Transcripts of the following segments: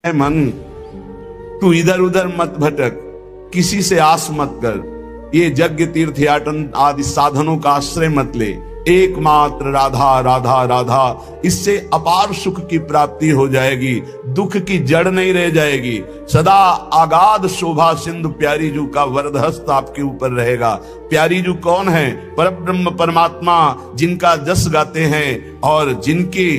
मन, तू इधर उधर मत भटक, किसी से आस मत कर, ये यज्ञ तीर्थ याटन आदि साधनों का आश्रय मत ले, एकमात्र राधा राधा राधा, इससे अपार सुख की प्राप्ति हो जाएगी, दुख की जड़ नहीं रह जाएगी। सदा आगाध शोभा सिंधु प्यारी जू का वरदहस्त आपके ऊपर रहेगा। प्यारी जू कौन है? परब्रह्म परमात्मा, जिनका जस गाते हैं और जिनके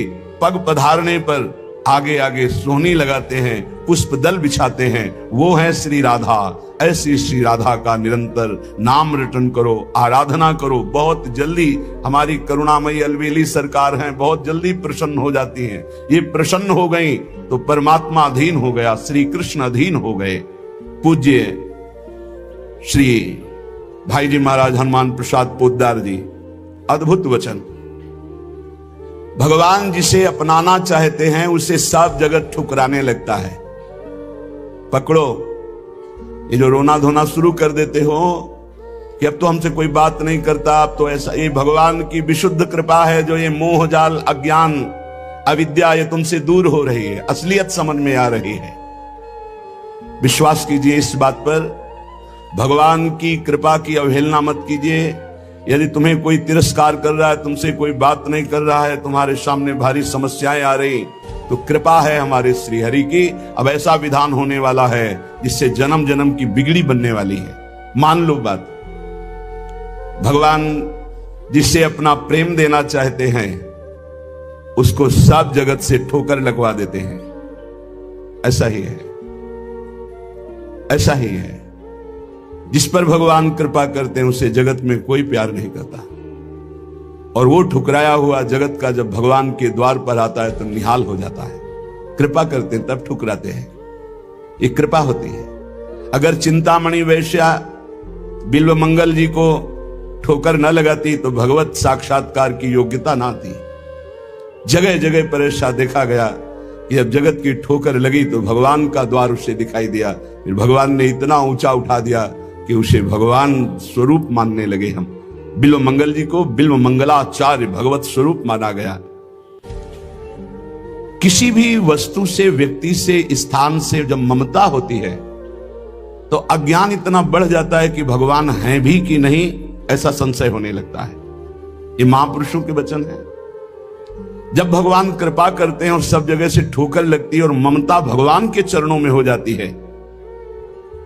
पग पधारने पर आगे आगे सोहनी लगाते हैं, पुष्प दल बिछाते हैं, वो है श्री राधा। ऐसी श्री राधा का निरंतर नाम रटन करो, आराधना करो। बहुत जल्दी हमारी करुणामयी अलवेली सरकार हैं, बहुत जल्दी प्रसन्न हो जाती हैं। ये प्रसन्न हो गई तो परमात्मा अधीन हो गया, श्री कृष्ण अधीन हो गए। पूज्य श्री भाई जी महाराज हनुमान प्रसाद पोद्दार जी, अद्भुत वचन। भगवान जिसे अपनाना चाहते हैं उसे सब जगत ठुकराने लगता है। पकड़ो, ये जो रोना धोना शुरू कर देते हो कि अब तो हमसे कोई बात नहीं करता, अब तो ऐसा, ये भगवान की विशुद्ध कृपा है जो ये मोह जाल अज्ञान अविद्या ये तुमसे दूर हो रही है, असलियत समझ में आ रही है। विश्वास कीजिए इस बात पर, भगवान की कृपा की अवहेलना मत कीजिए। यदि तुम्हें कोई तिरस्कार कर रहा है, तुमसे कोई बात नहीं कर रहा है, तुम्हारे सामने भारी समस्याएं आ रही, तो कृपा है हमारे श्री हरि की। अब ऐसा विधान होने वाला है जिससे जन्म जन्म की बिगड़ी बनने वाली है। मान लो बात, भगवान जिससे अपना प्रेम देना चाहते हैं उसको सब जगत से ठोकर लगवा देते हैं। ऐसा ही है, ऐसा ही है। जिस पर भगवान कृपा करते हैं उसे जगत में कोई प्यार नहीं करता, और वो ठुकराया हुआ जगत का जब भगवान के द्वार पर आता है तो निहाल हो जाता है। कृपा करते हैं तब ठुकराते हैं, ये कृपा होती है। अगर चिंतामणि वैश्या बिल्व मंगल जी को ठोकर न लगाती तो भगवत साक्षात्कार की योग्यता ना थी। जगह जगह पर ऐसा देखा गया कि जब जगत की ठोकर लगी तो भगवान का द्वार उसे दिखाई दिया, फिर भगवान ने इतना ऊंचा उठा दिया कि उसे भगवान स्वरूप मानने लगे। हम बिल्व मंगल जी को बिल्व मंगलाचार्य भगवत स्वरूप माना गया। किसी भी वस्तु से, व्यक्ति से, स्थान से जब ममता होती है तो अज्ञान इतना बढ़ जाता है कि भगवान हैं भी कि नहीं ऐसा संशय होने लगता है। ये महापुरुषों के वचन है। जब भगवान कृपा करते हैं और सब जगह से ठोकर लगती है और ममता भगवान के चरणों में हो जाती है,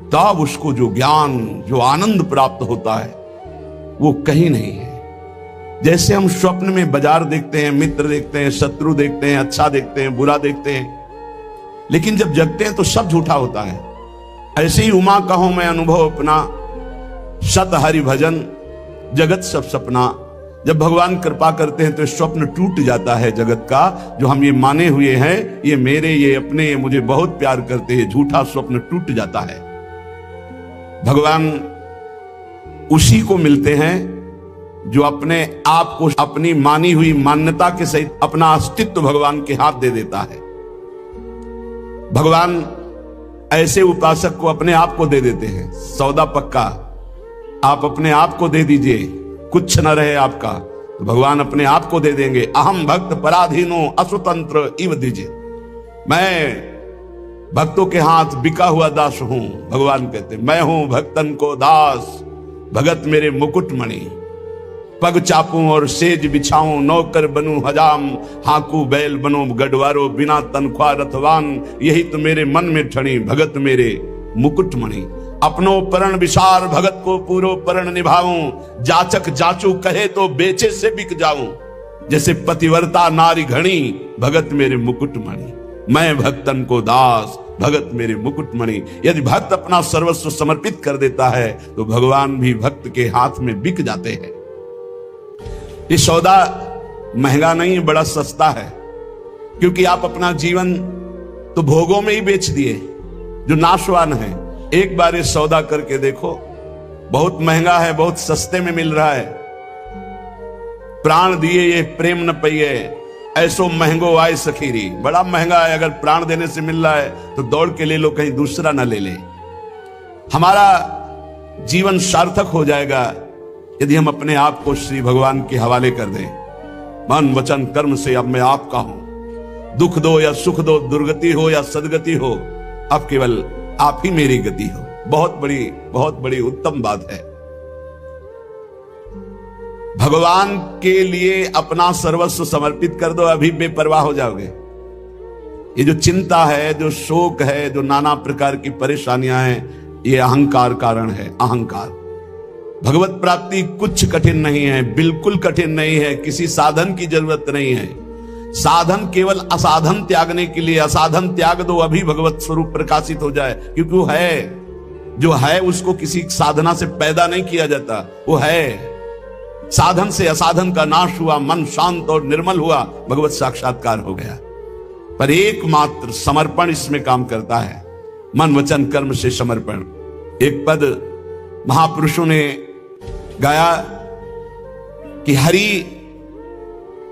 तब उसको जो ज्ञान, जो आनंद प्राप्त होता है वो कहीं नहीं है। जैसे हम स्वप्न में बाजार देखते हैं, मित्र देखते हैं, शत्रु देखते हैं, अच्छा देखते हैं, बुरा देखते हैं, लेकिन जब जगते हैं तो सब झूठा होता है। ऐसे ही उमा कहो मैं अनुभव अपना, सत हरि भजन जगत सब सपना। जब भगवान कृपा करते हैं तो स्वप्न टूट जाता है जगत का, जो हम ये माने हुए हैं ये मेरे, ये अपने, ये मुझे बहुत प्यार करते हैं, झूठा स्वप्न टूट जाता है। भगवान उसी को मिलते हैं जो अपने आप को, अपनी मानी हुई मान्यता के सहित अपना अस्तित्व भगवान के हाथ दे देता है। भगवान ऐसे उपासक को अपने आप को दे देते हैं। सौदा पक्का, आप अपने आप को दे दीजिए, कुछ न रहे आपका, तो भगवान अपने आप को दे देंगे। अहम भक्त पराधीनो असुतंत्र इव दीजिए, मैं भक्तों के हाथ बिका हुआ दास हूं। भगवान कहते मैं हूं भक्तन को दास, भगत मेरे मुकुट मणि। पग चापूं और सेज बिछाऊं, नौकर बनूं हजाम, हाकू बैल बनो गढ़वारो, बिना तनख्वाह रथवान, यही तो मेरे मन में ठणी, भगत मेरे मुकुट मणि। अपनो परण विसार, भगत को पूरो परण निभाऊं, जाचक जाचू कहे तो बेचे से बिक जाऊं, जैसे पतिव्रता नारी घणी, भगत मेरे मुकुट मणि। मैं भक्तन को दास, भगत मेरे मुकुट मणि। यदि भक्त अपना सर्वस्व समर्पित कर देता है तो भगवान भी भक्त के हाथ में बिक जाते हैं। ये सौदा महंगा नहीं, बड़ा सस्ता है, क्योंकि आप अपना जीवन तो भोगों में ही बेच दिए जो नाशवान है। एक बार ये सौदा करके देखो, बहुत महंगा है, बहुत सस्ते में मिल रहा है। प्राण दिए ये प्रेम न पइए, ऐसो महंगो आए सखीरी। बड़ा महंगा है, अगर प्राण देने से मिल रहा है तो दौड़ के ले लो, कहीं दूसरा ना ले ले। हमारा जीवन सार्थक हो जाएगा यदि हम अपने आप को श्री भगवान के हवाले कर दें। मन वचन कर्म से अब मैं आपका हूं, दुख दो या सुख दो, दुर्गति हो या सदगति हो, अब केवल आप ही मेरी गति हो। बहुत बड़ी उत्तम बात है। भगवान के लिए अपना सर्वस्व समर्पित कर दो, अभी बेपरवाह हो जाओगे। ये जो चिंता है, जो शोक है, जो नाना प्रकार की परेशानियां हैं, ये अहंकार कारण है। अहंकार। भगवत प्राप्ति कुछ कठिन नहीं है, बिल्कुल कठिन नहीं है, किसी साधन की जरूरत नहीं है। साधन केवल असाधन त्यागने के लिए, असाधन त्याग दो, अभी भगवत स्वरूप प्रकाशित हो जाए। क्योंकि वो है, जो है उसको किसी साधना से पैदा नहीं किया जाता, वो है। साधन से असाधन का नाश हुआ, मन शांत और निर्मल हुआ, भगवत साक्षात्कार हो गया। पर एकमात्र समर्पण इसमें काम करता है, मन वचन कर्म से समर्पण। एक पद महापुरुषों ने गाया कि हरि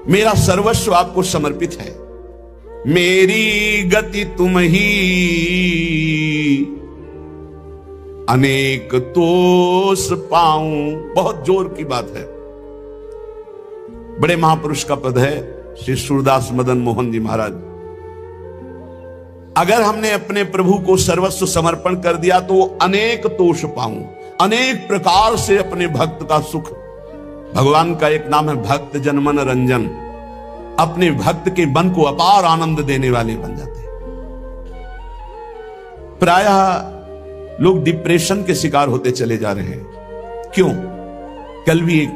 मेरा सर्वस्व आपको समर्पित है, मेरी गति तुम ही, अनेक तोष पाऊं। बहुत जोर की बात है, बड़े महापुरुष का पद है, श्री सूरदास मदन मोहन जी महाराज। अगर हमने अपने प्रभु को सर्वस्व समर्पण कर दिया तो अनेक तोष पाऊं, अनेक प्रकार से अपने भक्त का सुख। भगवान का एक नाम है भक्त जनमन रंजन। अपने भक्त के मन को अपार आनंद देने वाले बन जाते हैं। प्रायः लोग डिप्रेशन के शिकार होते चले जा रहे हैं। क्यों? कल भी एक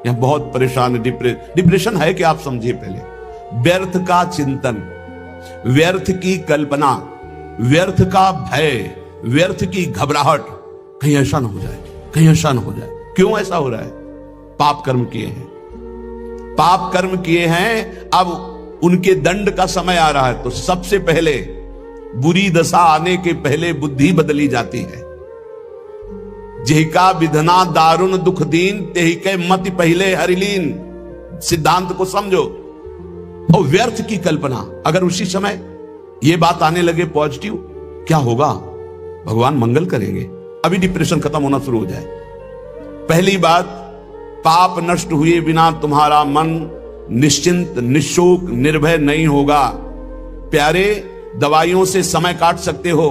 यहां बहुत परेशान है। डिप्रेशन है कि आप समझिए पहले, व्यर्थ का चिंतन, व्यर्थ की कल्पना, व्यर्थ का भय, व्यर्थ की घबराहट, कहीं ऐसा ना हो जाए, कहीं ऐसा ना हो जाए। क्यों ऐसा हो रहा है? पाप कर्म किए हैं, पाप कर्म किए हैं, अब उनके दंड का समय आ रहा है। तो सबसे पहले बुरी दशा आने के पहले बुद्धि बदली जाती है। जेहिका विधना दारुण दुख दीन, तेहिके मति पहले हरिलीन। सिद्धांत को समझो। और व्यर्थ की कल्पना, अगर उसी समय यह बात आने लगे पॉजिटिव, क्या होगा? भगवान मंगल करेंगे, अभी डिप्रेशन खत्म होना शुरू हो जाए। पहली बात, पाप नष्ट हुए बिना तुम्हारा मन निश्चिंत, निशोक, निर्भय नहीं होगा। प्यारे, दवाइयों से समय काट सकते हो,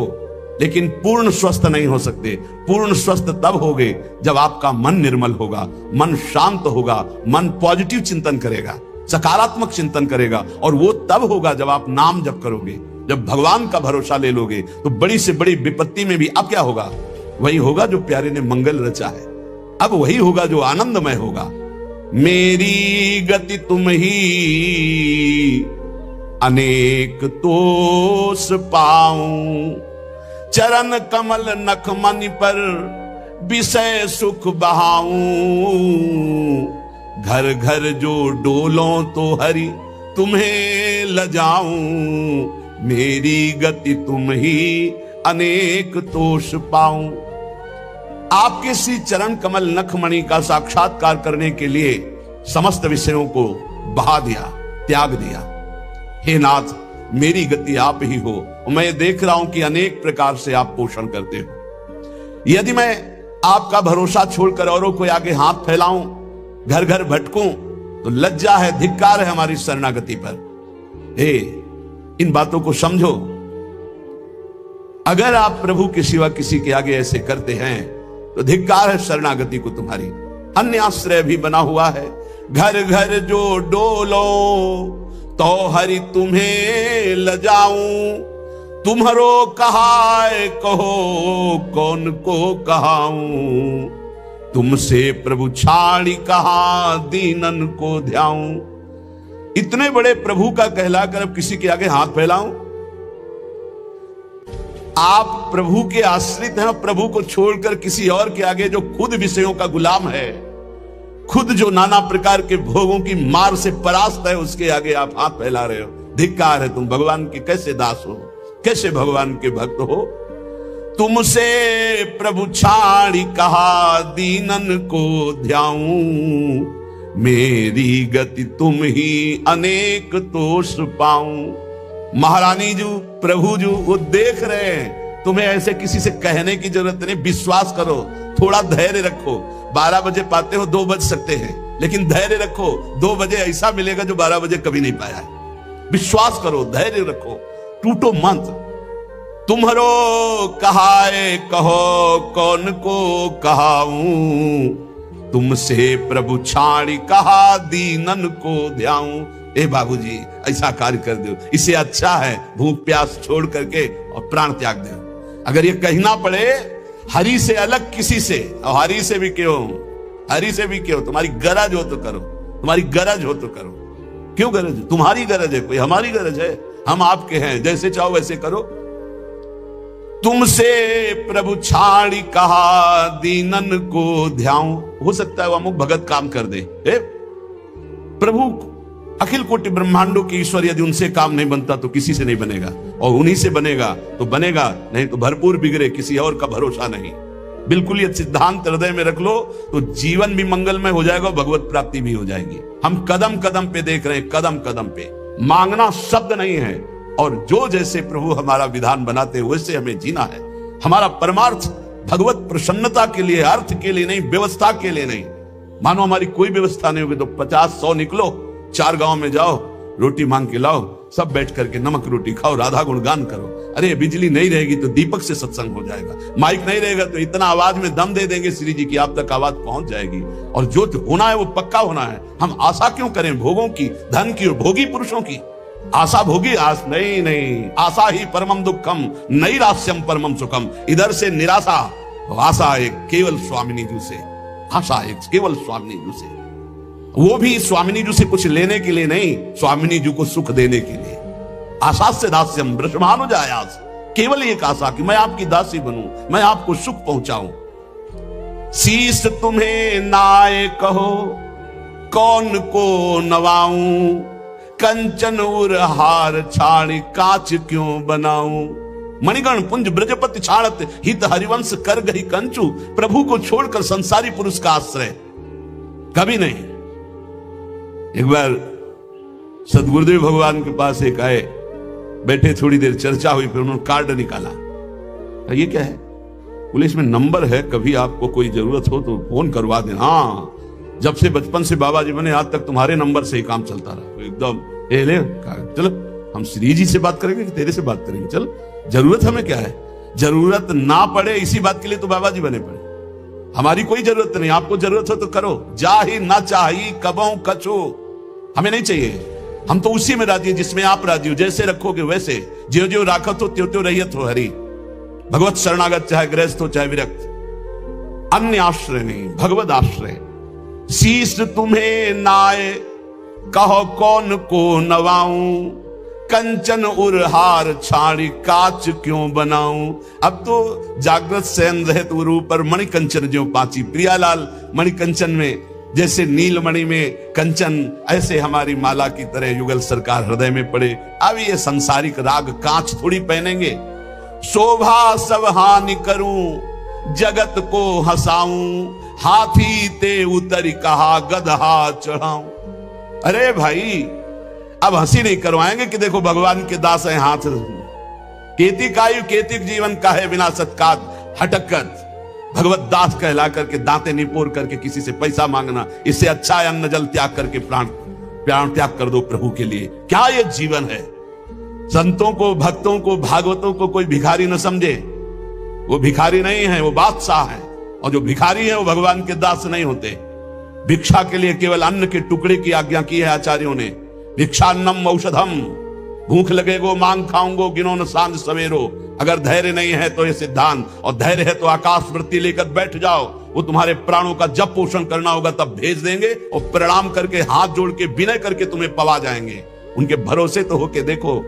लेकिन पूर्ण स्वस्थ नहीं हो सकते। पूर्ण स्वस्थ तब होगे जब आपका मन निर्मल होगा, मन शांत होगा, मन पॉजिटिव चिंतन करेगा, सकारात्मक चिंतन करेगा। और वो तब होगा जब आप नाम जप करोगे, जब भगवान का भरोसा ले लोगे। तो बड़ी से बड़ी विपत्ति में भी अब क्या होगा? वही होगा जो प्यारे ने मंगल रचा है। अब वही होगा जो आनंदमय होगा। मेरी गति तुम ही, अनेक तोष पाऊं। चरण कमल नख मनि पर विषय सुख बहाऊं। घर घर जो डोलों तो हरि तुम्हें लजाऊं। मेरी गति तुम ही, अनेक तोष पाऊं। आपके श्री चरण कमल नखमणि का साक्षात्कार करने के लिए समस्त विषयों को बहा दिया, त्याग दिया। हे नाथ, मेरी गति आप ही हो। मैं देख रहा हूं कि अनेक प्रकार से आप पोषण करते हो। यदि मैं आपका भरोसा छोड़कर औरों को आगे हाथ फैलाऊं, घर घर भटकूं, तो लज्जा है, धिक्कार है हमारी शरणागति पर। हे, इन बातों को समझो। अगर आप प्रभु के सिवा किसी के आगे ऐसे करते हैं तो धिक्कार है शरणागति को तुम्हारी। अन्य आश्रय भी बना हुआ है। घर घर जो डोलो तो हरि तुम्हें लजाऊं। तुम्हारो कहाय कहो, कौन को कहाऊं। तुमसे प्रभु छाड़ी कहा, दीनन को ध्याऊं। इतने बड़े प्रभु का कहलाकर अब किसी के आगे हाथ फैलाऊं? आप प्रभु के आश्रित हैं, प्रभु को छोड़कर किसी और के आगे, जो खुद विषयों का गुलाम है, खुद जो नाना प्रकार के भोगों की मार से परास्त है, उसके आगे आप हाथ फैला रहे हो। धिक्कार है, तुम भगवान के कैसे दास हो, कैसे भगवान के भक्त हो। तुमसे प्रभु छाड़ी कहा, दीनन को ध्याऊं। मेरी गति तुम ही, अनेक तोष पाऊं। महारानी जी, प्रभु जी वो देख रहे हैं। तुम्हें ऐसे किसी से कहने की जरूरत नहीं। विश्वास करो, थोड़ा धैर्य रखो। 12 बजे पाते हो, 2 बज सकते हैं, लेकिन धैर्य रखो। 2 बजे ऐसा मिलेगा जो 12 बजे कभी नहीं पाया है। विश्वास करो, धैर्य रखो, टूटो मत। तुम्हारो कहाए कहो कौन को कहाऊं, तुमसे प्रभु छाड़ी कहा दीनन को ध्याऊं। ए बाबूजी ऐसा कार्य कर दो, इससे अच्छा है भूख प्यास छोड़ करके और प्राण त्याग दो। अगर ये कहना पड़े हरि से अलग किसी से, और हरि से भी क्यों, हरि से भी क्यों, तुम्हारी गरज हो तो करो, तुम्हारी गरज हो तो करो। क्यों गरज? तुम्हारी गरज है, कोई हमारी गरज है? हम आपके हैं, जैसे चाहो वैसे करो। तुमसे प्रभु छाड़ी कहा दीनन को ध्याऊं। हो सकता है वो अमुक भगत काम कर दे। प्रभु अखिल कोटि ब्रह्मांडों की ईश्वर यदि उनसे काम नहीं बनता तो किसी से नहीं बनेगा, और उन्हीं से बनेगा तो बनेगा, नहीं तो भरपूर बिगड़े, किसी और का भरोसा नहीं। बिल्कुल ये सिद्धांत हृदय में रख लो तो जीवन भी मंगलमय हो जाएगा, भगवत प्राप्ति भी हो जाएगी। हम कदम कदम पे देख रहे हैं, कदम कदम पे। मांगना शब्द नहीं है, और जो जैसे प्रभु हमारा विधान बनाते हैं वैसे हमें जीना है। हमारा परमार्थ भगवत प्रसन्नता के लिए, अर्थ के लिए नहीं, व्यवस्था के लिए नहीं। मानो हमारी कोई व्यवस्था नहीं होगी तो 50-100 निकलो, 4 गांव में जाओ, रोटी मांग के लाओ, सब बैठ करके नमक रोटी खाओ, राधा गुणगान करो। अरे बिजली नहीं रहेगी तो दीपक से सत्संग हो जाएगा, माइक नहीं रहेगा तो इतना आवाज में दम दे देंगे श्री जी की आप तक आवाज पहुंच जाएगी। और जो होना है वो पक्का होना है। हम आशा क्यों करें भोगों की, धन की और भोगी पुरुषों की? आशा भोगी आस नहीं, नहीं, आशा ही परमम दुखम नैराश्यम परमम सुखम। इधर से निराशा, आशा एक केवल स्वामिनी जी से, आशा एक केवल स्वामिनी जी से, वो भी स्वामिनी जी से कुछ लेने के लिए नहीं, स्वामिनी जी को सुख देने के लिए। आशा से दास्यम ब्रह्मानुजायास, केवल एक आशा कि मैं आपकी दासी बनूं, मैं आपको सुख पहुंचाऊं। शीश तुम्हें नाय कहो कौन को नवाऊं, कंचन उर हार छाड़ी कांच क्यों बनाऊं। मणिगण पुंज ब्रजपति छाड़त हित हरिवंश कर गई कंचू। प्रभु को छोड़कर संसारी पुरुष का आश्रय कभी नहीं। एक बार सदगुरुदेव भगवान के पास एक आए, बैठे, थोड़ी देर चर्चा हुई, फिर उन्होंने कार्ड निकाला। ये क्या है? बोले इसमें नंबर है, कभी आपको कोई जरूरत हो तो फोन करवा देना। हाँ, जब से बचपन से बाबा जी बने आज तक तुम्हारे नंबर से ही काम चलता रहा। एकदम ले चलो, हम श्री जी से बात करेंगे कि तेरे से बात करेंगे? चल, जरूरत हमें क्या है? जरूरत ना पड़े इसी बात के लिए तो बाबा जी बने पड़े। हमारी कोई जरूरत नहीं, आपको जरूरत हो तो करो। जा ही ना चाहिए कबों कछो, हमें नहीं चाहिए। हम तो उसी में राजी है जिसमें आप राजी हो। जैसे रखोगे वैसे, ज्यो ज्यो राखत हो त्यों त्यों रहियत हो हरि। भगवत शरणागत चाहे गृहस्थ हो चाहे विरक्त, अन्य आश्रय नहीं, भगवत आश्रय। शीश तुम्हें नाय कहो कौन को नवाऊं, कंचन उरहार छाड़ी काच क्यों बनाऊं। अब तो जागृत शयन रहत उरु पर मणिकंचन ज्यों पाची। प्रियालाल मणिकंचन में जैसे नीलमणि में कंचन, ऐसे हमारी माला की तरह युगल सरकार हृदय में पड़े। अब ये संसारिक राग कांच थोड़ी पहनेंगे। शोभा सब हानि करूं जगत को हंसाऊं, हाथी ते उतरी कहा गदहा चढ़ाऊं। अरे भाई, अब हंसी नहीं करवाएंगे कि देखो भगवान के दास हैं, हाथ केती कायु केतिक जीवन का है बिना सत्कात हटकत। भगवत दास कहला करके दांते निपोर करके किसी से पैसा मांगना, इससे अच्छा है अन्न जल त्याग करके प्राण त्याग कर दो प्रभु के लिए। क्या ये जीवन है? संतों को, भक्तों को, भागवतों को कोई भिखारी न समझे। वो भिखारी नहीं है, वो बादशाह है। और जो भिखारी है वो भगवान के दास नहीं होते। भिक्षा के लिए केवल अन्न के टुकड़े की आज्ञा की है आचार्यों ने। भिक्षान्नम औषधम, भूख लगेगो मांग खाऊंगो गिनो न सांझ सवेरो। अगर धैर्य नहीं है तो ये सिद्धांत, और धैर्य है तो आकाश वृत्ति लेकर बैठ जाओ। वो तुम्हारे प्राणों का जब पोषण करना होगा तब भेज देंगे, और प्रणाम करके हाथ जोड़ के विनय करके तुम्हें पवा जाएंगे। उनके भरोसे तो होके देखो।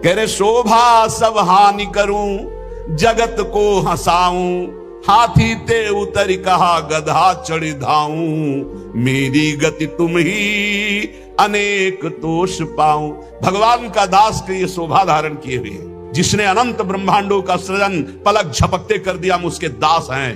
कह रहे शोभा सब हानि करूं जगत को हंसाऊं, हाथी ते उतरी कहा गधा चढ़ी धाऊं। मेरी गति तुम ही अनेक दोष पाऊं। भगवान का दास के ये शोभा धारण किए हुए, जिसने अनंत ब्रह्मांडों का सृजन पलक झपकते कर दिया, हम उसके दास हैं।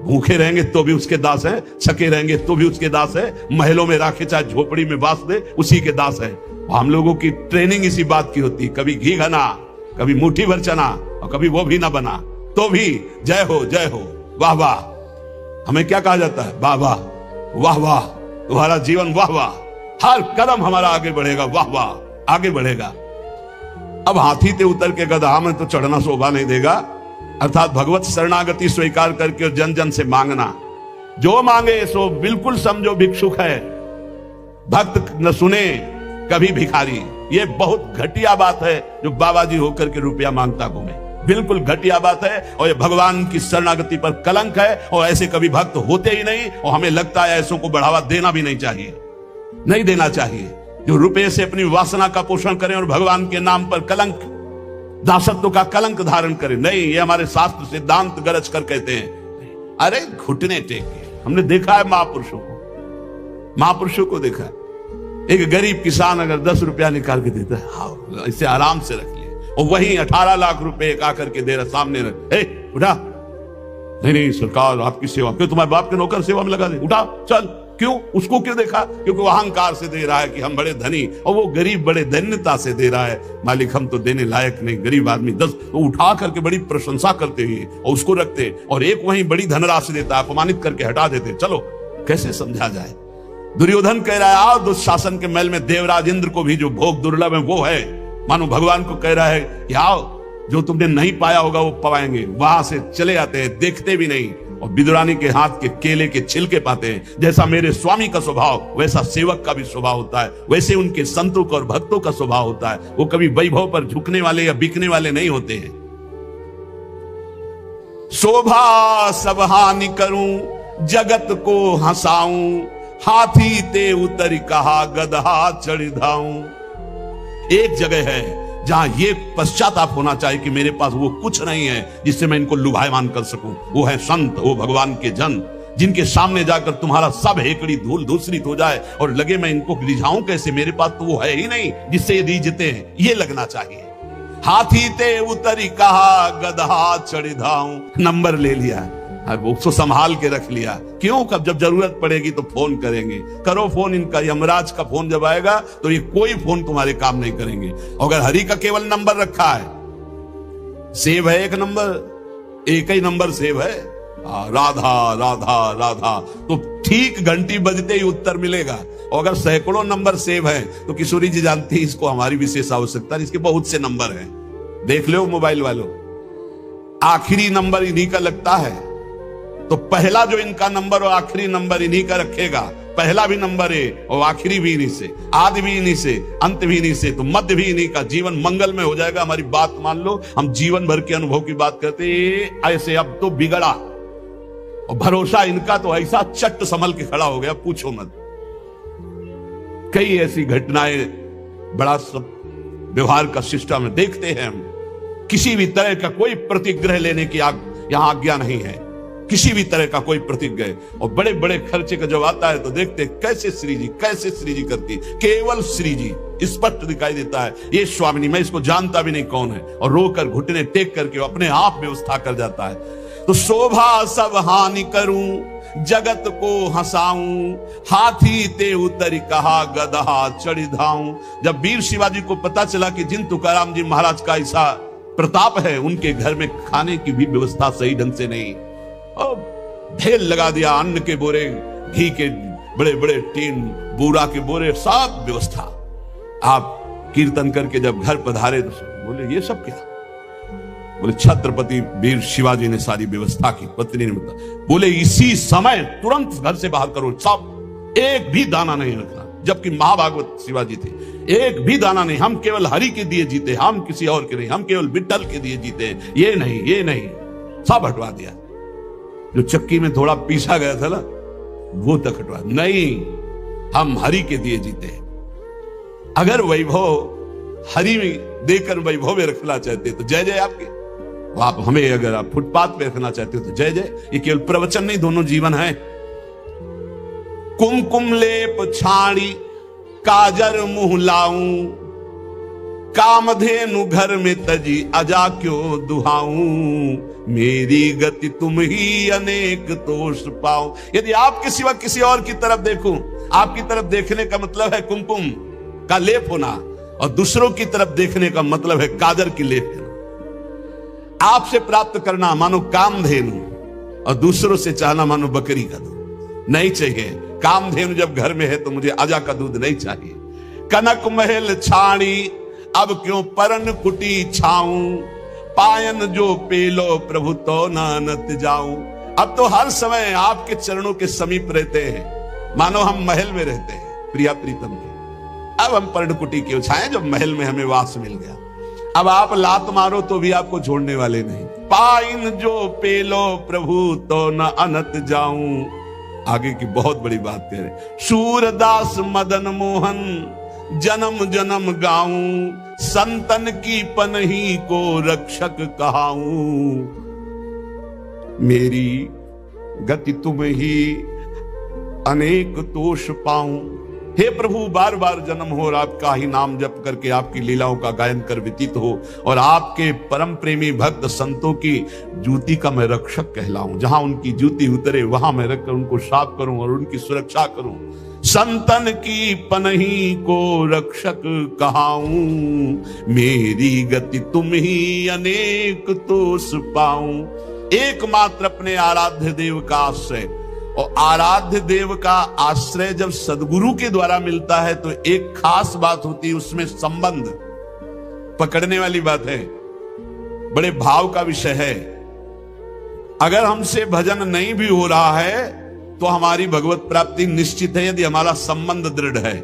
भूखे रहेंगे तो भी उसके दास हैं, थके रहेंगे तो भी उसके दास है, महलों में राखे चाहे झोपड़ी में बास दे उसी के दास है। हम लोगों की ट्रेनिंग इसी बात की होती, कभी घी घना, कभी मुट्ठी भर चना, और कभी वो भी ना बना तो भी जय हो वाह वाह। हमें क्या कहा जाता है? वाह वाह वाह वाह, तुम्हारा जीवन वाह वाह, हर कदम हमारा आगे बढ़ेगा वाह वाह। आगे बढ़ेगा। अब हाथी ते उतर के गधा में तो चढ़ना शोभा नहीं देगा। अर्थात भगवत शरणागति स्वीकार करके और जन जन से मांगना, जो मांगे सो बिल्कुल समझो भिक्षुक है, भक्त न सुने कभी भिखारी। ये बहुत घटिया बात है जो बाबा जी होकर के रुपया मांगता घूमे, बिल्कुल घटिया बात है। और ये भगवान की शरणागति पर कलंक है, और ऐसे कभी भक्त होते ही नहीं। और हमें लगता है ऐसों को बढ़ावा देना भी नहीं चाहिए, नहीं देना चाहिए। जो रुपये से अपनी वासना का पोषण करें और भगवान के नाम पर कलंक, दासत्व का कलंक धारण करें, नहीं। ये हमारे शास्त्र सिद्धांत गरज कर कहते हैं। अरे घुटने टेके, हमने देखा है महापुरुषों को देखा है। एक गरीब किसान अगर 10 रुपया निकाल के देता है, हाँ इसे आराम से रख लिए, और वही 18 लाख रुपए आकर के दे रहा सामने रख, उठा, नहीं सरकार आपकी सेवा, क्यों तुम्हारे बाप के नौकर सेवा में लगा दे, उठा चल। क्यों? उसको क्यों देखा? क्योंकि वो अहंकार से दे रहा है कि हम बड़े धनी, और वो गरीब बड़े धन्यता से दे रहा है, मालिक हम तो देने लायक नहीं, गरीब आदमी 10, तो उठा करके बड़ी प्रशंसा करते हुए और उसको रखते, और एक वहीं बड़ी धनराशि देता, अपमानित करके हटा देते। चलो कैसे समझा जाए? दुर्योधन कह रहा है आओ दुशासन के महल में, देवराज इंद्र को भी जो भोग दुर्लभ है वो है, मानो भगवान को कह रहा है कि आओ जो तुमने नहीं पाया होगा वो पाएंगे। वहां से चले आते हैं, देखते भी नहीं, और विदुरानी के हाथ के केले के छिलके पाते हैं। जैसा मेरे स्वामी का स्वभाव, वैसा सेवक का भी स्वभाव होता है, वैसे उनके संतों का और भक्तों का स्वभाव होता है। वो कभी वैभव पर झुकने वाले या बिकने वाले नहीं होते हैं। शोभा सब हानि करूं, जगत को हंसाऊं, हाथी ते उतर कहा गदहा चढ़ धाऊं। एक जगह है जहां ये पश्चाताप होना चाहिए कि मेरे पास वो कुछ नहीं है जिससे मैं इनको लुभायमान कर सकूं। वो है संत, वो भगवान के जन, जिनके सामने जाकर तुम्हारा सब हेकड़ी धूल धूसरित हो जाए और लगे मैं इनको रिझाऊं कैसे, मेरे पास तो वो है ही नहीं जिससे ये रिझते हैं, ये लगना चाहिए। हाथी ते उतरी कहा गदहा चढ़ धाऊं, नंबर ले लिया, उसको संभाल के रख लिया। क्यों? कब जब जरूरत पड़ेगी तो फोन करेंगे। करो फोन, इनका यमराज का फोन जब आएगा तो ये कोई फोन तुम्हारे काम नहीं करेंगे। अगर हरि का केवल नंबर रखा है, सेव है एक नंबर, एक ही नंबर सेव है, राधा राधा राधा, तो ठीक घंटी बजते ही उत्तर मिलेगा। और अगर सैकड़ों नंबर सेव है तो किशोरी जी जानती है इसको हमारी विशेष आवश्यकता, इसके बहुत से नंबर हैं, देख लो मोबाइल वालों। आखिरी नंबर इन्हीं का लगता है, तो पहला जो इनका नंबर और आखिरी नंबर इन्हीं का रखेगा। पहला भी नंबर है और आखिरी भी इन्हीं से, आदि भी इन्हीं से, अंत भी इन्हीं से, तो मध्य भी इन्हीं का। जीवन मंगल में हो जाएगा। हमारी बात मान लो, हम जीवन भर के अनुभव की बात करते ऐसे, अब तो बिगड़ा और भरोसा इनका तो ऐसा चट संभल के खड़ा हो गया, पूछो मत। कई ऐसी घटनाएं बड़ा सब व्यवहार का सिस्टम में देखते हैं हम। किसी भी तरह का कोई प्रतिग्रह लेने की यहां आज्ञा नहीं है, किसी भी तरह का कोई प्रतिज्ञा। और बड़े बड़े खर्चे का जब आता है तो देखते कैसे श्री जी करती, केवल श्री जी स्पष्ट दिखाई देता है। ये स्वामिनी, मैं इसको जानता भी नहीं कौन है, और रोकर घुटने टेक करके अपने आप व्यवस्था कर जाता है। तो शोभा सब हानि करूं, जगत को हंसाऊं, हाथी ते उतर कहा गदहा चढ़ धाऊं। जब वीर शिवाजी को पता चला कि जिन तुकाराम जी महाराज का ऐसा प्रताप है, उनके घर में खाने की भी व्यवस्था सही ढंग से नहीं, ढेर लगा दिया, अन्न के बोरे, घी के बड़े बड़े टीन, बूरा के बोरे, सब व्यवस्था। आप कीर्तन करके जब घर पधारे तो बोले ये सब क्या? बोले छत्रपति वीर शिवाजी ने सारी व्यवस्था की। पत्नी ने बताया, बोले इसी समय तुरंत घर से बाहर करो, सब, एक भी दाना नहीं रखना। जबकि महाभागवत शिवाजी थे, एक भी दाना नहीं, हम केवल हरि के दिए जीते, हम किसी और के नहीं, हम केवल विठ्ठल के दिए जीते, ये नहीं, सब हटवा दिया। जो चक्की में थोड़ा पीसा गया था ना, वो तक हटवा नहीं, हम हरि के दिए जीते हैं। अगर वैभव हरि में देकर वैभव में रखना चाहते तो जय जय आपके, आप हमें अगर आप फुटपाथ पे रखना चाहते हो तो जय जय। ये केवल प्रवचन नहीं, दोनों जीवन है। कुमकुम लेप छाड़ी काजर मुंह लाऊं, कामधेनु घर में तजी अजा क्यों दुहाऊं, मेरी गति तुम ही अनेक तोष पाऊं। यदि आपके सिवा किसी और की तरफ देखूं, आपकी तरफ देखने का मतलब है कुमकुम का लेप होना, और दूसरों की तरफ देखने का मतलब है काजर की लेप होना। आपसे प्राप्त करना मानो कामधेनु, और दूसरों से चाहना मानो बकरी का दूध। नहीं चाहिए। कामधेनु जब घर में है तो मुझे अजा का दूध नहीं चाहिए। कनक महल छाणी अब क्यों परन कुटी छाऊं, पायन जो पेलो प्रभु तो नानत जाऊं। अब तो हर समय आपके चरणों के समीप रहते हैं, मानो हम महल में रहते हैं प्रिया प्रीतम के। अब हम पर्णकुटी क्यों छाएं जब महल में हमें वास मिल गया। अब आप लात मारो तो भी आपको छोड़ने वाले नहीं। पाइन जो पेलो प्रभु तो न अनत जाऊं। आगे की बहुत बड़ी बात कह रहे, सूरदास मदन मोहन जन्म जन्म गाऊं, संतन की पनही को रक्षक कहाऊं। मेरी गति तुम ही अनेक तोष पाऊं। हे प्रभु, बार बार जन्म हो और आपका ही नाम जप करके आपकी लीलाओं का गायन कर व्यतीत हो और आपके परम प्रेमी भक्त संतों की जूती का मैं रक्षक कहलाऊं। जहां उनकी जूती उतरे वहां मैं रखकर उनको साफ करूं और उनकी सुरक्षा करूं। संतन की पनही को रक्षक कहाऊं, मेरी गति तुम ही अनेक तोष पाऊं। एकमात्र अपने आराध्य देव का आश्रय, और आराध्य देव का आश्रय जब सदगुरु के द्वारा मिलता है तो एक खास बात होती है, उसमें संबंध पकड़ने वाली बात है, बड़े भाव का विषय है। अगर हमसे भजन नहीं भी हो रहा है तो हमारी भगवत प्राप्ति निश्चित है, यदि हमारा संबंध दृढ़ है।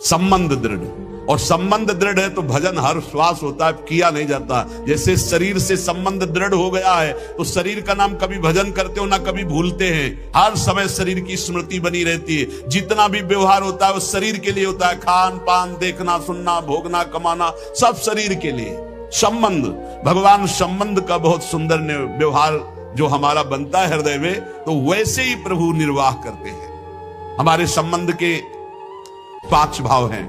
संबंध दृढ़, और संबंध दृढ़ है तो भजन हर श्वास होता है, किया नहीं जाता। जैसे शरीर से संबंध दृढ़ हो गया है तो शरीर का नाम कभी भजन करते हो ना कभी भूलते हैं, हर समय शरीर की स्मृति बनी रहती है। जितना भी व्यवहार होता है वो शरीर के लिए होता है, खान पान, देखना सुनना, भोगना कमाना, सब शरीर के लिए। संबंध, भगवान संबंध का बहुत सुंदर व्यवहार जो हमारा बनता है हृदय में, तो वैसे ही प्रभु निर्वाह करते हैं। हमारे संबंध के 5 भाव हैं,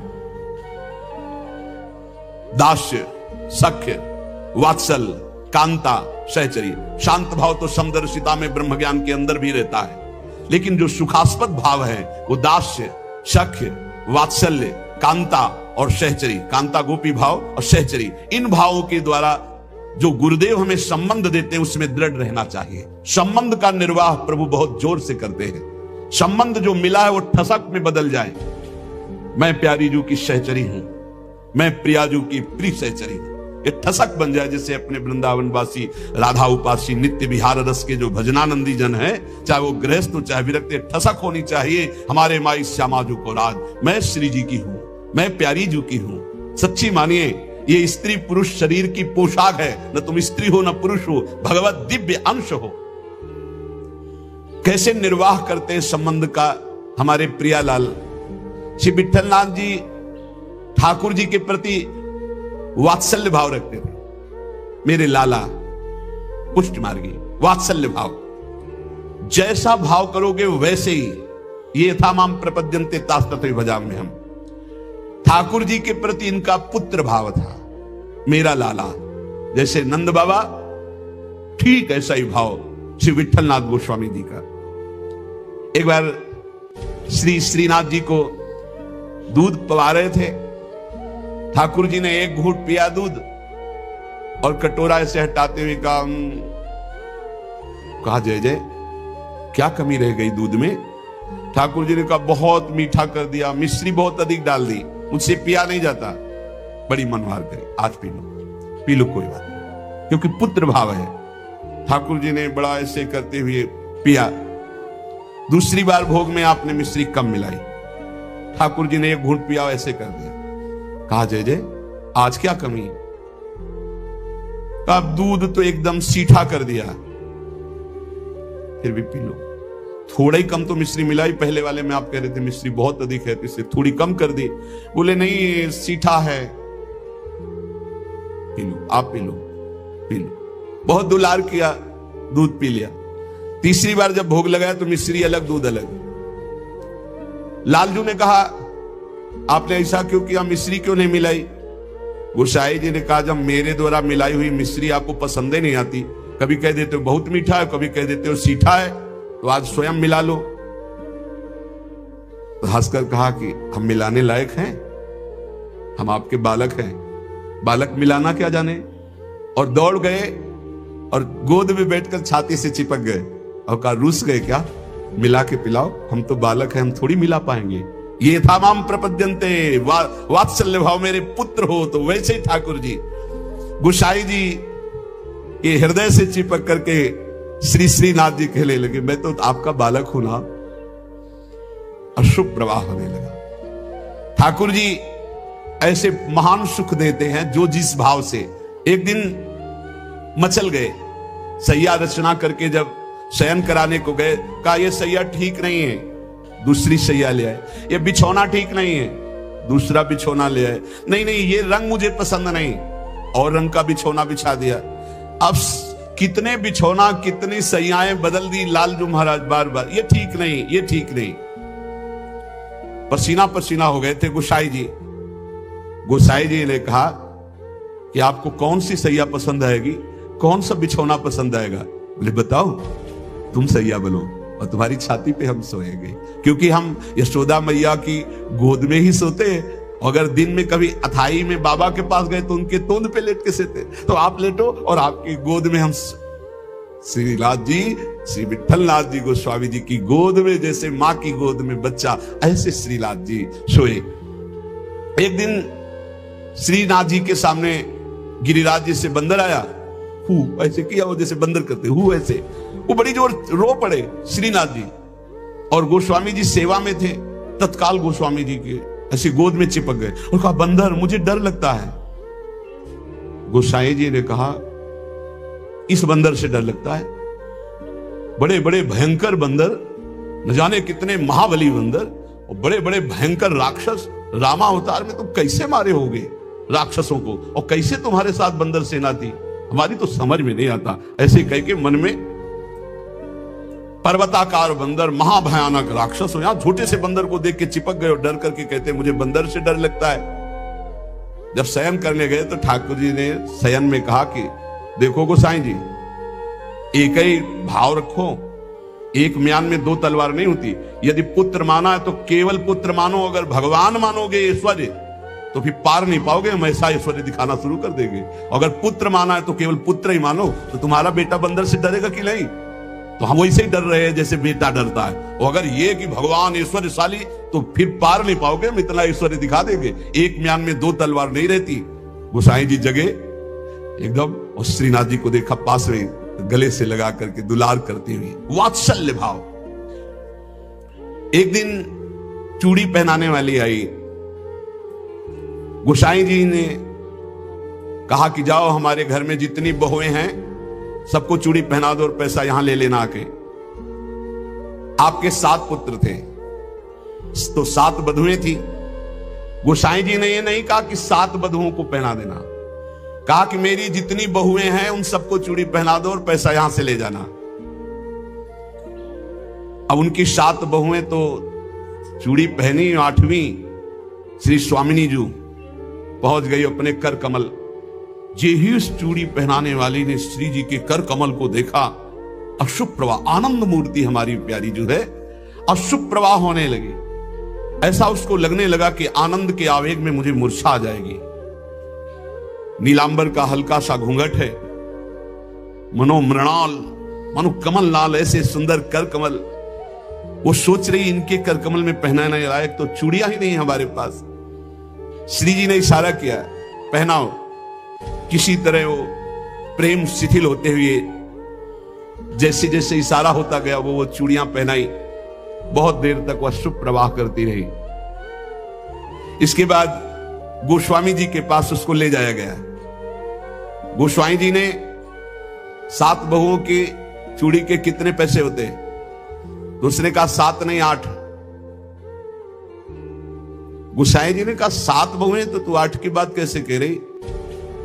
दास्य, सख्य, वात्सल्य, कांता, सहचरी। शांत भाव तो समदर्शिता में ब्रह्म ज्ञान के अंदर भी रहता है, लेकिन जो सुखास्पद भाव है वो दास्य, सख्य, वात्सल्य, कांता और सहचरी। कांता गोपी भाव और सहचरी, इन भावों के द्वारा जो गुरुदेव हमें संबंध देते हैं उसमें दृढ़ रहना चाहिए। संबंध का निर्वाह प्रभु बहुत जोर से करते हैं। संबंध जो मिला है वो ठसक में बदल जाए। मैं प्यारी जू की सहचरी हूं, मैं प्रियाजू की प्रिय सहचरी हूं, ये ठसक बन जाए। जैसे अपने वृंदावनवासी राधा उपासी नित्य विहार रस के जो भजनानंदी जन है, चाहे वो गृहस्थ हो चाहे विरक्त, ठसक होनी चाहिए। हमारे माई श्यामाजू को राज, मैं श्री जी की हूं, मैं प्यारी जू की हूं। सच्ची मानिए, ये स्त्री पुरुष शरीर की पोशाक है, न तुम स्त्री हो न पुरुष हो, भगवत दिव्य अंश हो। कैसे निर्वाह करते हैं संबंध का हमारे प्रियालाल श्री विठलनाथ जी ठाकुर जी के प्रति वात्सल्य भाव रखते थे। मेरे लाला पुष्ट मार्गी, वात्सल्य भाव, जैसा भाव करोगे वैसे ही। ये था माम प्रपद्यन्ते तास्तथैव भजाम्यहम् हम। ठाकुर जी के प्रति इनका पुत्र भाव था, मेरा लाला। जैसे नंद बाबा, ठीक ऐसा ही भाव श्री विठलनाथ गोस्वामी जी का। एक बार श्री श्रीनाथ जी को दूध पिला रहे थे, ठाकुर जी ने एक घूंट पिया दूध और कटोरा ऐसे हटाते हुए कहा जय जय, क्या कमी रह गई दूध में? ठाकुर जी ने कहा बहुत मीठा कर दिया, मिश्री बहुत अधिक डाल दी, मुझसे पिया नहीं जाता। बड़ी मनोहार करे, आज पी लो, पी लो कोई बात नहीं, क्योंकि पुत्र भाव है। ठाकुर जी ने बड़ा ऐसे करते हुए पिया। दूसरी बार भोग में आपने मिश्री कम मिलाई, ठाकुर जी ने एक घूंट पिया, ऐसे कर दिया। कहा जय जय, आज क्या कमी? कहा दूध तो एकदम सीठा कर दिया, फिर भी पी लो। थोड़ा ही कम तो मिश्री मिला ही, पहले वाले में आप कह रहे थे मिश्री बहुत अधिक है, तो इससे थोड़ी कम कर दी। बोले नहीं सीठा है, पी लो, आप पी लो, पी लो। बहुत दुलार किया, दूध पी लिया। तीसरी बार जब भोग लगाया तो मिश्री अलग दूध अलग। लालजू ने कहा आपने ऐसा क्यों किया, मिश्री क्यों नहीं मिलाई? गोसाई जी ने कहा जब मेरे द्वारा मिलाई हुई मिश्री आपको पसंद ही नहीं आती, कभी कह देते हो बहुत मीठा है, कभी कह देते हो सीठा है, तो आज स्वयं मिला लो। तो हंसकर कहा कि हम मिलाने लायक हैं, हम आपके बालक हैं, बालक मिलाना क्या जाने। और दौड़ गए और गोद में बैठकर छाती से चिपक गए और कहा रूस गए क्या, मिला के पिलाओ, हम तो बालक हैं, हम थोड़ी मिला पाएंगे। ये था माम प्रपद्यंते, वात्सल्य भाव मेरे पुत्र हो। तो वैसे ही ठाकुर जी, गोसाई जी ये हृदय से चिपक करके श्री श्रीनाथ जी कहने लगे, मैं तो आपका बालक हूं ना। अशुभ प्रवाह होने लगा। ठाकुर जी ऐसे महान सुख देते हैं जो जिस भाव से। एक दिन मचल गए, सैया रचना करके जब शयन कराने को गए, कहा यह सैया ठीक नहीं है, दूसरी सैया ले आए। ये बिछौना ठीक नहीं है, दूसरा बिछौना ले आए। नहीं नहीं, ये रंग मुझे पसंद नहीं, और रंग का बिछौना बिछा दिया। अब कितने बिछौना, कितनी सैयाएं बदल दी लालजू महाराज बार बार। ये ठीक नहीं, ये ठीक नहीं। पसीना पसीना हो गए थे गोसाई जी। गोसाई जी ने कहा कि आपको कौन सी सैया पसंद आएगी, कौन सा बिछौना पसंद आएगा? बोले बताओ, तुम सैया बनो और तुम्हारी छाती पे हम सोएंगे, क्योंकि हम यशोदा मैया की गोद में ही सोते हैं। अगर दिन में कभी अथाई में बाबा के पास गए तो उनके तोंद पे लेट के सोते, तो आप लेटो और आपकी गोद में हम। श्रीनाथ जी, श्री विठलनाथ जी गोस्वामी जी की गोद में जैसे मां की गोद में बच्चा, ऐसे श्रीनाथ जी सोए। एक दिन श्रीनाथ जी के सामने गिरिराज जी से बंदर आया, हु ऐसे किया, वो जैसे बंदर करते हु ऐसे, वो बड़ी जोर रो पड़े श्रीनाथ जी। और गोस्वामी जी सेवा में थे, तत्काल गोस्वामी जी के ऐसी गोद में चिपक गए और कहा बंदर मुझे डर लगता है। गोसाई जी ने कहा इस बंदर से डर लगता है? बड़े बड़े भयंकर बंदर, न जाने कितने महाबली बंदर और बड़े बड़े भयंकर राक्षस रामावतार में तुम कैसे मारे होगे राक्षसों को, और कैसे तुम्हारे साथ बंदर सेना थी, हमारी तो समझ में नहीं आता। ऐसे कह के मन में पर्वताकार बंदर, महाभयानक राक्षस हो। यहां छोटे से बंदर को देख के चिपक गए और डर करके कहते मुझे बंदर से डर लगता है। जब शयन करने गए तो ठाकुर जी ने शयन में कहा कि देखो गोसाई जी, एक ही भाव रखो, एक म्यान में दो तलवार नहीं होती। यदि पुत्र माना है तो केवल पुत्र मानो, अगर भगवान मानोगे ऐश्वर्य तो फिर पार नहीं पाओगे, हम ऐसा ऐश्वर्य दिखाना शुरू कर देंगे। अगर पुत्र माना है तो केवल पुत्र ही मानो, तो तुम्हारा बेटा बंदर से डरेगा कि नहीं? तो हम वैसे ही डर रहे हैं जैसे बेटा डरता है। और अगर ये कि भगवान ऐश्वर्यशाली, तो फिर पार नहीं पाओगे, हम इतना ऐश्वर्य दिखा देंगे। एक म्यान में दो तलवार नहीं रहती। गोसाई जी जगे एकदम, और श्रीनाथ जी को देखा पास में, गले से लगा करके दुलार करते हुए, वात्सल्य भाव। एक दिन चूड़ी पहनाने वाली आई। गोसाई जी ने कहा कि जाओ हमारे घर में जितनी बहुएं हैं सबको चूड़ी पहना दो और पैसा यहां ले लेना आके। आपके 7 पुत्र थे तो 7 बधुएं थी। गोसाई जी ने यह नहीं कहा कि 7 बधुओं को पहना देना, कहा कि मेरी जितनी बहुएं हैं उन सबको चूड़ी पहना दो और पैसा यहां से ले जाना। अब उनकी 7 बहुएं तो चूड़ी पहनी, 8वीं श्री स्वामिनी जी पहुंच गई अपने कर कमल। जे ही उस चूड़ी पहनाने वाली ने श्री जी के कर कमल को देखा, अशुभ प्रवाह, आनंद मूर्ति हमारी प्यारी जो है, अशुभ प्रवाह होने लगी। ऐसा उसको लगने लगा कि आनंद के आवेग में मुझे मूर्छा आ जाएगी। नीलांबर का हल्का सा घूंघट है, मनो मृणाल, मनो कमल लाल, ऐसे सुंदर कर कमल। वो सोच रही इनके कर कमल में पहनाने लायक तो चूड़ियां ही नहीं हमारे पास। श्री जी ने इशारा किया, पहनाओ। किसी तरह वो प्रेम शिथिल होते हुए जैसे जैसे इशारा होता गया वो चूड़ियां पहनाई। बहुत देर तक वह शुभ प्रवाह करती रही। इसके बाद गोस्वामी जी के पास उसको ले जाया गया। गोस्वामी जी ने 7 बहुओं की चूड़ी के कितने पैसे होते? तो उसने कहा 7 नहीं 8। गोसाई जी ने कहा 7 बहुएं तो तू 8 की बात कैसे कह रही?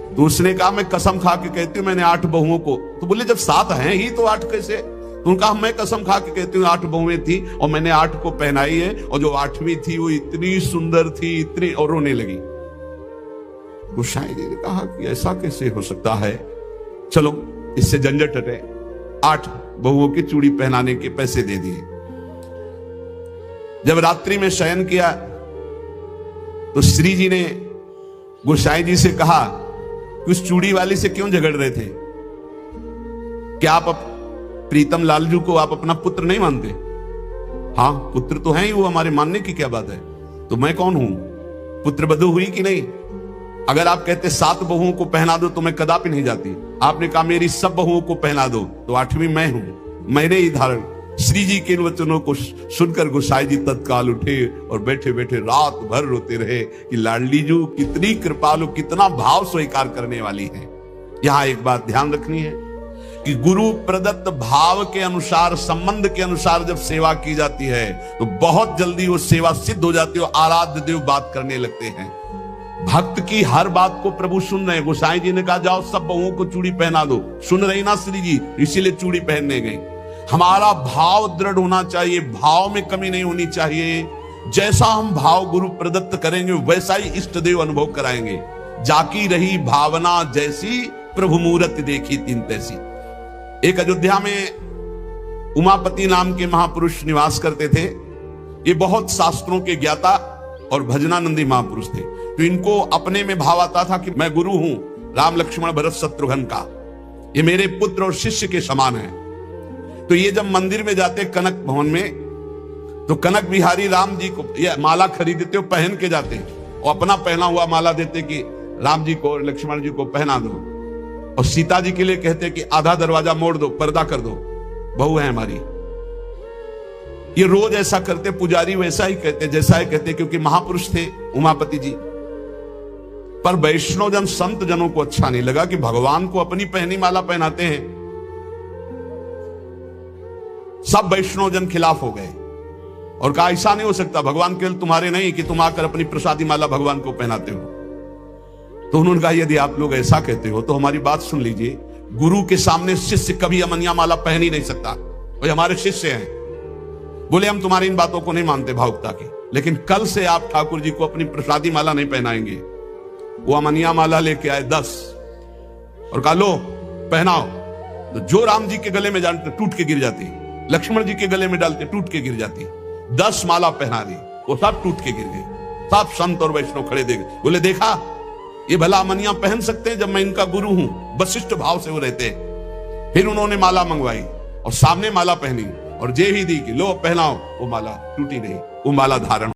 तो उसने कहा मैं कसम खा के कहती हूं मैंने 8 बहुओं को। तो बोले जब 7 हैं ही तो 8 कैसे? तो उनका मैं कसम खा के कहती हूँ 8 बहुएं थी और मैंने 8 को पहनाई है, और जो 8वीं थी वो इतनी सुंदर थी, इतनी, और रोने लगी। गोसाई जी ने कहा कि ऐसा कैसे हो सकता है, चलो इससे झंझट हटे। 8 बहुओं की चूड़ी पहनाने के पैसे दे दिए। जब रात्रि में शयन किया तो श्री जी ने गोसाई जी से कहा कि उस चूड़ी वाली से क्यों झगड़ रहे थे? क्या आप प्रीतम लालजू को आप अपना पुत्र नहीं मानते? हाँ पुत्र तो है ही वो, हमारे मानने की क्या बात है। तो मैं कौन हूं? पुत्रवधू हुई कि नहीं? अगर आप कहते 7 बहुओं को पहना दो तो मैं कदापि नहीं जाती। आपने कहा मेरी सब बहुओं को पहना दो, तो 8वीं मैं हूं, मैंने ही धारण। श्री जी के इन वचनों को सुनकर गोसाई जी तत्काल उठे और बैठे बैठे रात भर रोते रहे कि लाडली जू कितनी कृपालु, कितना भाव स्वीकार करने वाली है। यहां एक बात ध्यान रखनी है कि गुरु प्रदत्त भाव के अनुसार, संबंध के अनुसार जब सेवा की जाती है तो बहुत जल्दी वो सेवा सिद्ध हो जाती है। आराध्य देव बात करने लगते हैं। भक्त की हर बात को प्रभु सुन रहे हैं। गोसाई जी ने कहा जाओ सब बहुओं को चूड़ी पहना दो, सुन रही ना श्री जी, इसीलिए चूड़ी पहनने गई। हमारा भाव दृढ़ होना चाहिए, भाव में कमी नहीं होनी चाहिए। जैसा हम भाव गुरु प्रदत्त करेंगे वैसा ही इष्ट देव अनुभव कराएंगे। जाकी रही भावना जैसी, प्रभु मूरत देखी तीन तैसी। एक अयोध्या में उमापति नाम के महापुरुष निवास करते थे। ये बहुत शास्त्रों के ज्ञाता और भजनानंदी महापुरुष थे। तो इनको अपने में भाव आता था कि मैं गुरु हूं राम लक्ष्मण भरत शत्रुघ्न का, ये मेरे पुत्र और शिष्य के समान है। तो ये जब मंदिर में जाते कनक भवन में, तो कनक बिहारी राम जी को ये माला खरीदते हो, पहन के जाते और अपना पहना हुआ माला देते कि राम जी को और लक्ष्मण जी को पहना दो। और सीता जी के लिए कहते कि आधा दरवाजा मोड़ दो, पर्दा कर दो, बहू है हमारी। ये रोज ऐसा करते, पुजारी वैसा ही कहते, जैसा ही कहते, क्योंकि महापुरुष थे उमापति जी। पर वैष्णव जन, संत जनों को अच्छा नहीं लगा कि भगवान को अपनी पहनी माला पहनाते हैं। सब वैष्णव जन खिलाफ हो गए और कहा ऐसा नहीं हो सकता, भगवान केवल तुम्हारे नहीं कि तुम आकर अपनी प्रसादी माला भगवान को पहनाते हो। तो उन्होंने कहा यदि आप लोग ऐसा कहते हो तो हमारी बात सुन लीजिए। गुरु के सामने शिष्य कभी अमनिया माला पहन ही नहीं सकता। वो हमारे शिष्य हैं। बोले हम तुम्हारी इन बातों को नहीं मानते भावुकता की, लेकिन कल से आप ठाकुर जी को अपनी प्रसादी माला नहीं पहनाएंगे। वो अमनिया माला लेके आए 10 और कहा लो पहनाओ। तो जो राम जी के गले में डालते टूट के गिर जाती, लक्ष्मण जी के गले में डालते टूट के गिर जाती। 10 माला पहना दी, वो सब टूट के गिर गई। सब संत और वैष्णव खड़े देख, बोले देखा ये भला अमनिया पहन सकते हैं जब मैं इनका गुरु हूं। वशिष्ठ भाव से वो रहते। फिर उन्होंने माला मंगवाई और सामने माला पहनी और जे ही दी कि लो पहनाओ। वो माला टूटी नहीं, वो माला धारण